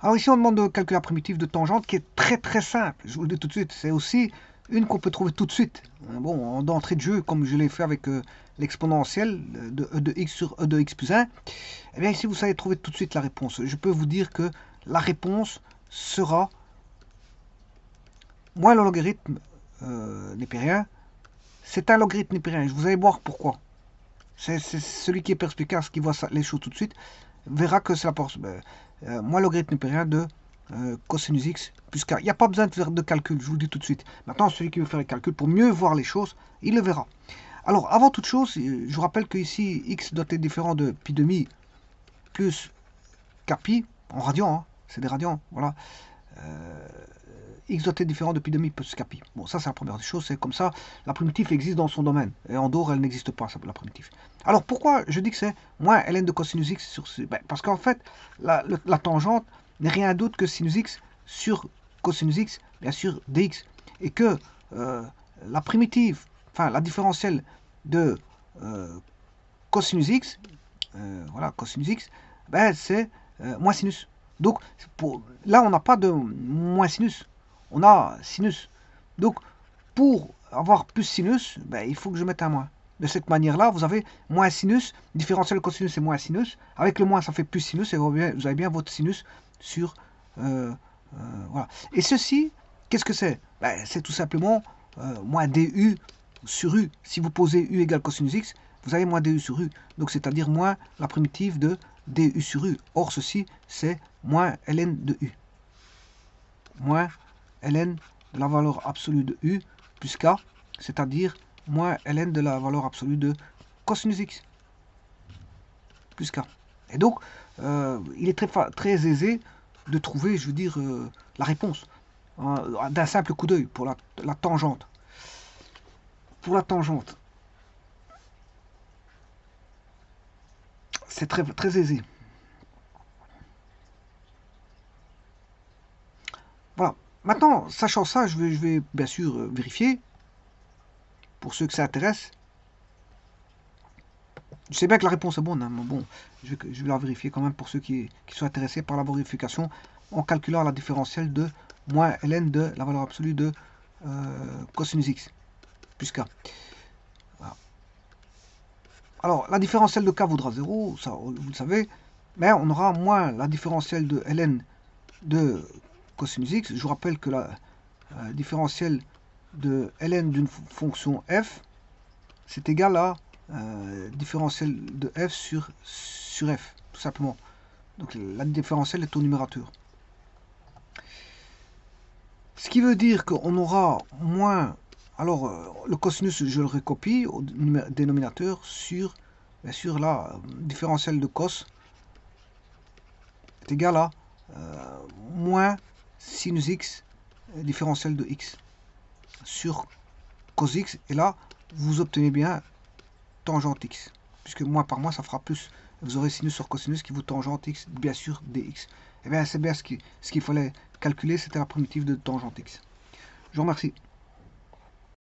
Alors ici, on demande de calculer la primitive de tangente qui est très très simple. Je vous le dis tout de suite, c'est aussi une qu'on peut trouver tout de suite. Bon, d'entrée de jeu, comme je l'ai fait avec l'exponentielle de e de x sur e de x plus 1, eh bien ici, vous savez trouver tout de suite la réponse. Je peux vous dire que la réponse sera moins le logarithme népérien. C'est un logarithme népérien. Vous allez voir pourquoi. C'est celui qui est perspicace, qui voit les choses tout de suite, verra que c'est la moins logarithme népérien de cosinus x plus k. Il n'y a pas besoin de faire de calcul, je vous le dis tout de suite. Maintenant, celui qui veut faire les calculs pour mieux voir les choses, il le verra. Alors, avant toute chose, je vous rappelle que ici, x doit être différent de pi demi plus kpi, en radians, hein, c'est des radians, voilà. X doit être différent de pi demi plus kpi. Bon, ça c'est la première des choses, c'est comme ça, la primitive existe dans son domaine, et en dehors elle n'existe pas, la primitive. Alors pourquoi je dis que c'est moins ln de cosinus x sur... parce qu'en fait, la tangente n'est rien d'autre que sinus x sur cosinus x, bien sûr dx, et que la primitive, enfin la différentielle de cosinus x, voilà, cosinus x, ben, c'est moins sinus. Donc, là, on n'a pas de moins sinus, on a sinus. Donc, pour avoir plus sinus, ben, il faut que je mette un moins. De cette manière-là, vous avez moins sinus, différentiel de cosinus c'est moins sinus. Avec le moins, ça fait plus sinus, et vous avez bien votre sinus sur... voilà. Et ceci, qu'est-ce que c'est? Ben, c'est tout simplement moins du sur u. Si vous posez u égale cosinus x, vous avez moins du sur u. Donc, c'est-à-dire moins la primitive de du sur u. Or, ceci, c'est moins ln de u. Moins ln de la valeur absolue de u plus k, c'est-à-dire moins ln de la valeur absolue de cosinus x plus k. Et donc, il est très aisé de trouver, je veux dire, la réponse d'un simple coup d'œil pour la tangente. Pour la tangente, c'est très aisé. Voilà. Maintenant, sachant ça, je vais bien sûr vérifier, pour ceux que ça intéresse. Je sais bien que la réponse est bonne, hein, mais bon, je vais la vérifier quand même pour ceux qui sont intéressés par la vérification en calculant la différentielle de moins ln de la valeur absolue de cosinus x plus k. Voilà. Alors, la différentielle de k vaudra 0, ça vous le savez, mais on aura moins la différentielle de ln de cosinus x. Je vous rappelle que la différentielle de ln d'une fonction f, c'est égal à différentielle de f sur f, tout simplement. Donc la différentielle est au numérateur. Ce qui veut dire qu'on aura moins... Alors, le cosinus, je le recopie au dénominateur sur, bien sûr, la différentielle de cos est égal à moins sinus x différentielle de x sur cos x. Et là, vous obtenez bien tangente x. Puisque moins par moins, ça fera plus. Vous aurez sinus sur cosinus qui vous tangente x, bien sûr, dx. Et bien, c'est bien ce qu'il fallait calculer, c'était la primitive de tangente x. Je vous remercie.